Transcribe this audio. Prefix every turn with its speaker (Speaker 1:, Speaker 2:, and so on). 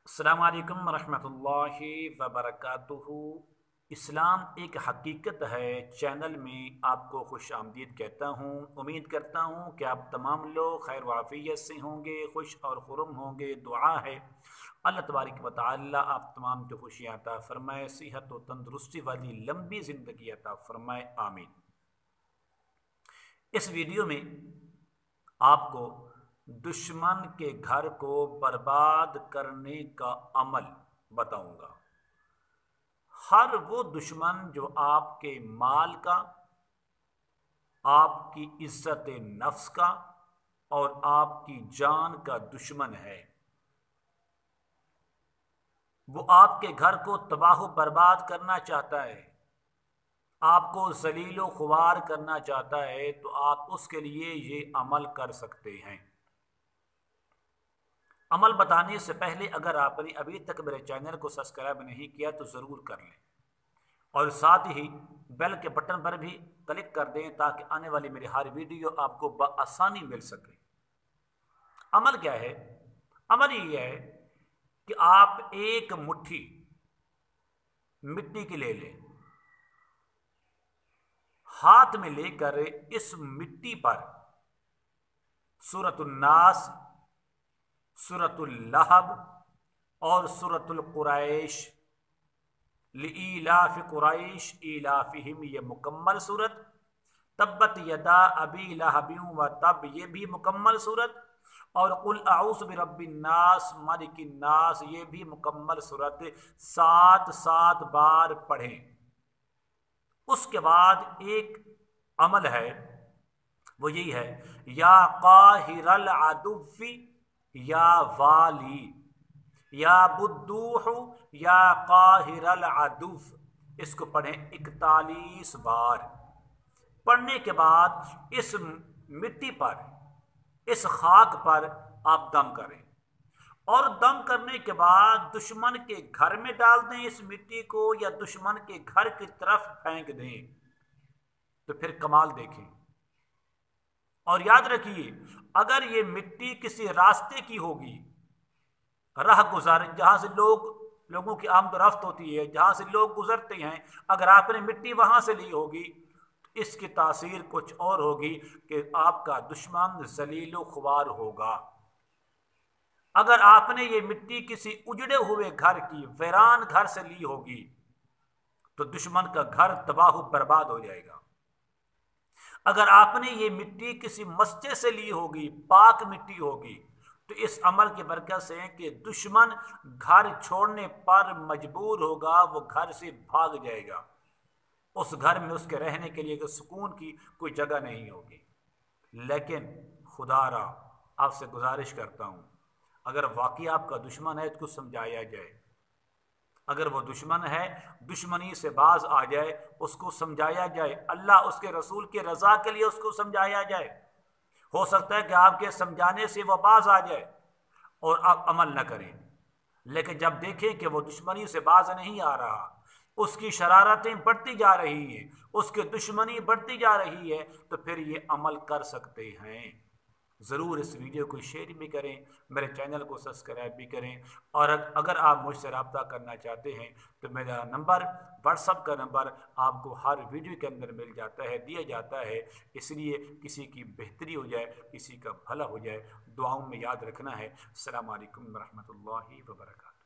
Speaker 1: अस्सलाम वालेकुम रहमतुल्लाहि वबरकातुहू। इस्लाम एक हकीकत है चैनल में आपको खुश आमदीद कहता हूँ। उम्मीद करता हूँ कि आप तमाम लोग खैर वाफ़ियत से होंगे, खुश और खुरम होंगे। दुआ है अल्लाह तबारक व तआला आप तमाम को खुशियाँ अता फ़रमाए, सेहत व तंदरुस्ती वाली लंबी ज़िंदगी अता फ़रमाए, आमीन। इस वीडियो में आपको दुश्मन के घर को बर्बाद करने का अमल बताऊंगा। हर वो दुश्मन जो आपके माल का, आपकी इज्जत नफ्स का और आपकी जान का दुश्मन है, वो आपके घर को तबाह बर्बाद करना चाहता है, आपको जलीलो खुवार करना चाहता है, तो आप उसके लिए ये अमल कर सकते हैं। अमल बताने से पहले अगर आपने अभी तक मेरे चैनल को सब्सक्राइब नहीं किया तो ज़रूर कर लें और साथ ही बेल के बटन पर भी क्लिक कर दें ताकि आने वाली मेरी हर वीडियो आपको बआसानी मिल सके। अमल क्या है? अमल ये है कि आप एक मुट्ठी मिट्टी की ले लें, हाथ में लेकर इस मिट्टी पर सूरतुन नास, सूरतुल लहब और सूरतुल कुरैश, लिईलाफि कुरैश ईलाफिहिम ये मुकम्मल सूरत, तब्बत यदा अबी लहबिन व तब ये भी मुकम्मल सूरत, और कुल अऊज़ु बिरब्बिन नास मलिकिन नास ये भी मुकम्मल सूरत 7 बार पढ़ें। उसके बाद एक अमल है, वो यही है, या काहिरल अदुव्वी या वाली या बुद्दूह या काहिरल अदुव। इसको पढ़ें 41 बार। पढ़ने के बाद इस मिट्टी पर, इस खाक पर आप दम करें और दम करने के बाद दुश्मन के घर में डाल दें इस मिट्टी को, या दुश्मन के घर की तरफ फेंक दें। तो फिर कमाल देखें। और याद रखिए, अगर ये मिट्टी किसी रास्ते की होगी, राह गुजार, जहां से लोगों की आमदोरफ्त होती है, जहां से लोग गुजरते हैं, अगर आपने मिट्टी वहां से ली होगी तो इसकी तासीर कुछ और होगी कि आपका दुश्मन जलीलो खुवार होगा। अगर आपने ये मिट्टी किसी उजड़े हुए घर की, वीरान घर से ली होगी तो दुश्मन का घर तबाह बर्बाद हो जाएगा। अगर आपने ये मिट्टी किसी मस्जिद से ली होगी, पाक मिट्टी होगी, तो इस अमल की बरकत से कि दुश्मन घर छोड़ने पर मजबूर होगा, वो घर से भाग जाएगा। उस घर में उसके रहने के लिए सुकून की कोई जगह नहीं होगी। लेकिन खुदारा आपसे गुजारिश करता हूँ, अगर वाकई आपका दुश्मन है तो उसको समझाया जाए। अगर वो दुश्मन है, दुश्मनी से बाज आ जाए, उसको समझाया जाए, अल्लाह उसके रसूल के रज़ा के लिए उसको समझाया जाए। हो सकता है कि आपके समझाने से वो बाज आ जाए और आप अमल न करें। लेकिन जब देखें कि वो दुश्मनी से बाज नहीं आ रहा, उसकी शरारतें बढ़ती जा रही हैं, उसकी दुश्मनी बढ़ती जा रही है, तो फिर ये अमल कर सकते हैं। ज़रूर इस वीडियो को शेयर भी करें, मेरे चैनल को सब्सक्राइब भी करें। और अगर आप मुझसे रब्ता करना चाहते हैं तो मेरा नंबर, व्हाट्सअप का नंबर आपको हर वीडियो के अंदर मिल जाता है, दिया जाता है। इसलिए किसी की बेहतरी हो जाए, किसी का भला हो जाए, दुआओं में याद रखना है। अस्सलामु अलैकुम रहमतुल्लाहि व बरकातहू।